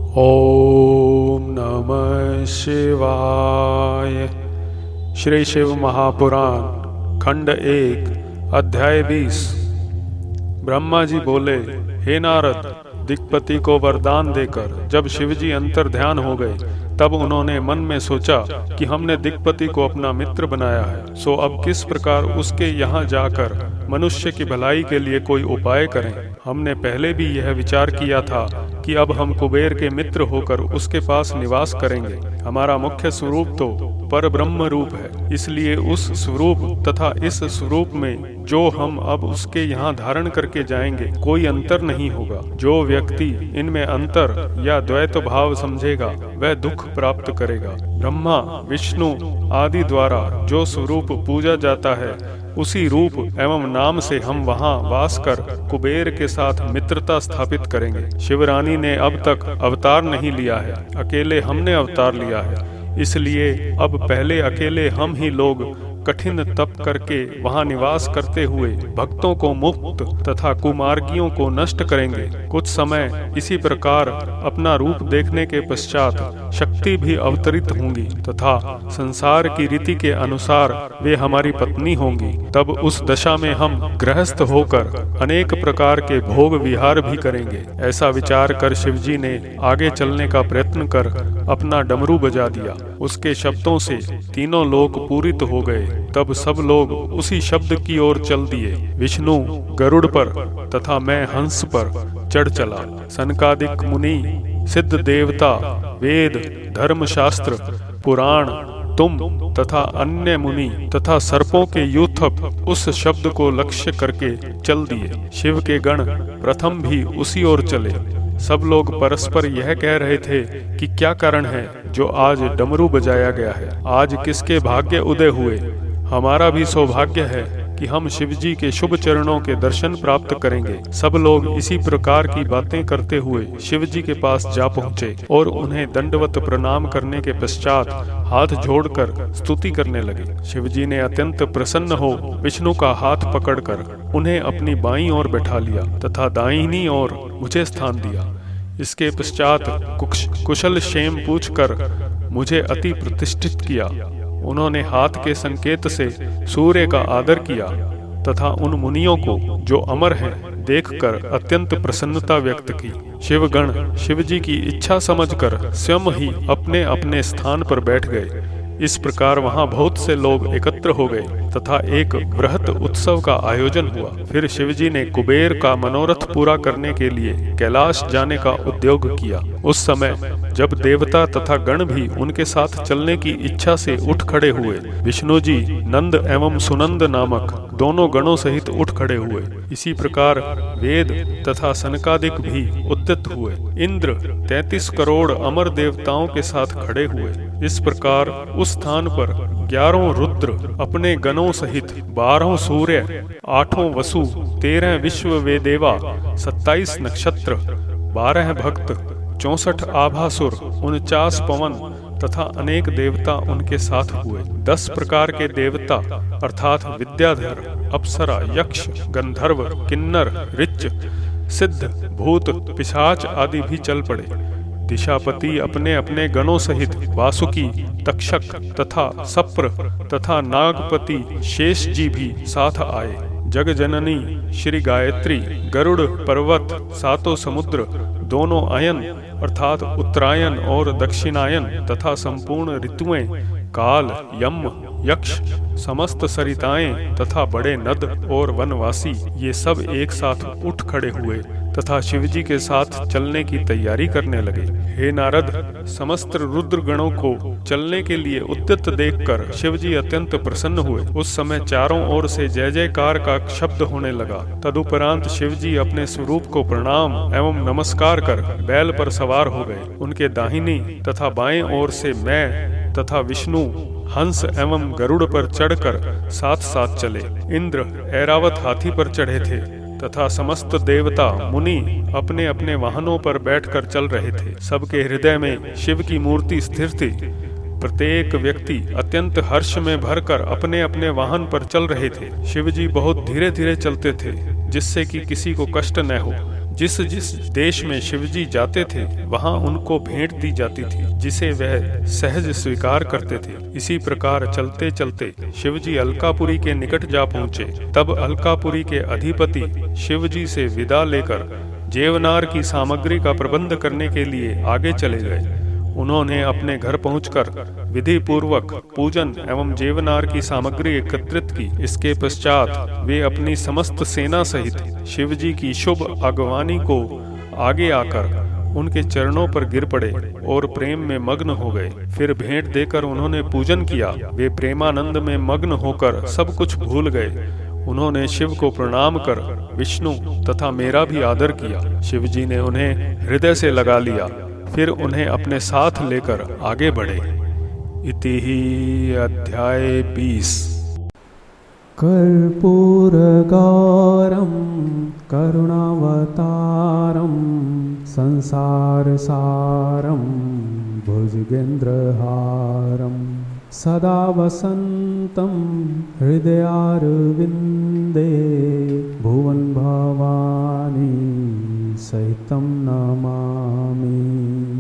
ओम नमः शिवाय। श्री शिव महापुराण खंड 1 अध्याय 20। ब्रह्मा जी बोले, हे नारद, दिक्पति को वरदान देकर जब शिवजी अंतर ध्यान हो गए तब उन्होंने मन में सोचा कि हमने दिक्पति को अपना मित्र बनाया है, सो अब किस प्रकार उसके यहाँ जाकर मनुष्य की भलाई के लिए कोई उपाय करें। हमने पहले भी यह विचार किया था कि अब हम कुबेर के मित्र होकर उसके पास निवास करेंगे। हमारा मुख्य स्वरूप तो पर ब्रह्म रूप है, इसलिए उस स्वरूप तथा इस स्वरूप में जो हम अब उसके यहाँ धारण करके जाएंगे कोई अंतर नहीं होगा। जो व्यक्ति इनमें अंतर या द्वैत भाव समझेगा वह दुख प्राप्त करेगा। ब्रह्मा विष्णु आदि द्वारा जो स्वरूप पूजा जाता है उसी रूप एवं नाम से हम वहाँ वास कर कुबेर के साथ मित्रता स्थापित करेंगे। शिवरानी ने अब तक अवतार नहीं लिया है, अकेले हमने अवतार लिया है, इसलिए अब पहले अकेले हम ही लोग कठिन तप करके वहां निवास करते हुए भक्तों को मुक्त तथा कुमार्गियों को नष्ट करेंगे। कुछ समय इसी प्रकार अपना रूप देखने के पश्चात शक्ति भी अवतरित होंगी तथा संसार की रीति के अनुसार वे हमारी पत्नी होंगी। तब उस दशा में हम गृहस्थ होकर अनेक प्रकार के भोग विहार भी करेंगे। ऐसा विचार कर शिवजी ने आगे चलने का प्रयत्न कर अपना डमरू बजा दिया। उसके शब्दों से तीनों लोक पूरित हो गए। तब सब लोग उसी शब्द की ओर चल दिए। विष्णु गरुड़ पर तथा मैं हंस पर चढ़ चला। सनकादिक मुनि, सिद्ध देवता, वेद, धर्मशास्त्र, पुराण, तुम तथा अन्य मुनि तथा सर्पों के यूथप उस शब्द को लक्ष्य करके चल दिए। शिव के गण प्रथम भी उसी ओर चले। सब लोग परस्पर यह कह रहे थे कि क्या कारण है जो आज डमरू बजाया गया है। आज किसके भाग्य उदय हुए। हमारा भी सौभाग्य है कि हम शिवजी के शुभ चरणों के दर्शन प्राप्त करेंगे। सब लोग इसी प्रकार की बातें करते हुए शिवजी के पास जा पहुँचे और उन्हें दंडवत प्रणाम करने के पश्चात हाथ जोड़कर स्तुति करने लगे। शिवजी ने अत्यंत प्रसन्न हो विष्णु का हाथ पकड़कर उन्हें अपनी बाईं ओर बैठा लिया तथा दाहिनी ओर मुझे स्थान दिया। इसके पश्चात कुशल क्षेम पूछकर मुझे अति प्रतिष्ठित किया। उन्होंने हाथ के संकेत से सूर्य का आदर किया तथा उन मुनियों को जो अमर हैं देखकर अत्यंत प्रसन्नता व्यक्त की। शिवगण शिवजी की इच्छा समझकर स्वयं ही अपने अपने स्थान पर बैठ गए। इस प्रकार वहां बहुत से लोग एकत्र हो गए तथा एक बृहत उत्सव का आयोजन हुआ। फिर शिवजी ने कुबेर का मनोरथ पूरा करने के लिए कैलाश जाने का उद्योग किया। उस समय जब देवता तथा गण भी उनके साथ चलने की इच्छा से उठ खड़े हुए, विष्णु जी नंद एवं सुनंद नामक दोनों गणों सहित उठ खड़े हुए। इसी प्रकार वेद तथा सनकादिक भी उद्यत हुए। इंद्र 33 करोड़ अमर देवताओं के साथ खड़े हुए। इस प्रकार उस स्थान पर 11 रुद्र अपने गणों सहित 12 सूर्य, 8 वसु, 13 विश्व वेदेवा, 27 नक्षत्र, 12 भक्त, 64 आभासुर, 49 पवन तथा अनेक देवता उनके साथ हुए। 10 प्रकार के देवता अर्थात विद्याधर, अप्सरा, यक्ष, गंधर्व, किन्नर, ऋच, सिद्ध, भूत, पिशाच आदि भी चल पड़े। दिशापति अपने अपने गणों सहित वासुकी, तक्षक तथा सप्र तथा नागपति शेष जी भी साथ आए। जग जननी श्री गायत्री, गरुड़ पर्वत, सातों समुद्र, दोनों अयन अर्थात उत्तरायण और दक्षिणायन तथा संपूर्ण ऋतुएं, काल, यम, यक्ष, समस्त सरिताएं तथा बड़े नद और वनवासी ये सब एक साथ उठ खड़े हुए तथा शिवजी के साथ चलने की तैयारी करने लगे। हे नारद, समस्त रुद्र गणों को चलने के लिए उद्यत देखकर शिवजी अत्यंत प्रसन्न हुए। उस समय चारों ओर से जय जयकार का शब्द होने लगा। तदुपरांत शिवजी अपने स्वरूप को प्रणाम एवं नमस्कार कर बैल पर सवार हो गए। उनके दाहिनी तथा बाएं ओर से मैं तथा विष्णु हंस एवं गरुड़ पर चढ़कर साथ साथ चले। इंद्र ऐरावत हाथी पर चढ़े थे तथा समस्त देवता मुनि अपने अपने वाहनों पर बैठकर चल रहे थे। सबके हृदय में शिव की मूर्ति स्थिर थी। प्रत्येक व्यक्ति अत्यंत हर्ष में भरकर अपने अपने वाहन पर चल रहे थे। शिवजी बहुत धीरे धीरे चलते थे जिससे कि किसी को कष्ट न हो। जिस जिस देश में शिवजी जाते थे वहां उनको भेंट दी जाती थी, जिसे वह सहज स्वीकार करते थे। इसी प्रकार चलते चलते शिवजी अलकापुरी के निकट जा पहुंचे। तब अलकापुरी के अधिपति शिवजी से विदा लेकर जेवनार की सामग्री का प्रबंध करने के लिए आगे चले गए। उन्होंने अपने घर पहुंचकर विधि पूर्वक पूजन एवं जेवनार की सामग्री एकत्रित की। इसके पश्चात वे अपनी समस्त सेना सहित शिवजी की शुभ अगवानी को आगे आकर उनके चरणों पर गिर पड़े और प्रेम में मग्न हो गए। फिर भेंट देकर उन्होंने पूजन किया। वे प्रेमानंद में मग्न होकर सब कुछ भूल गए। उन्होंने शिव को प्रणाम कर विष्णु तथा मेरा भी आदर किया। शिवजी ने उन्हें हृदय से लगा लिया। फिर उन्हें अपने साथ लेकर आगे बढ़े। इति ही अध्याय 20। कर्पूरगौरं करुणावतारं संसारसारं भुजगेन्द्रहारं सदा वसन्तं हृदयारविन्दे भुवन् भवानी सहितं नमामि।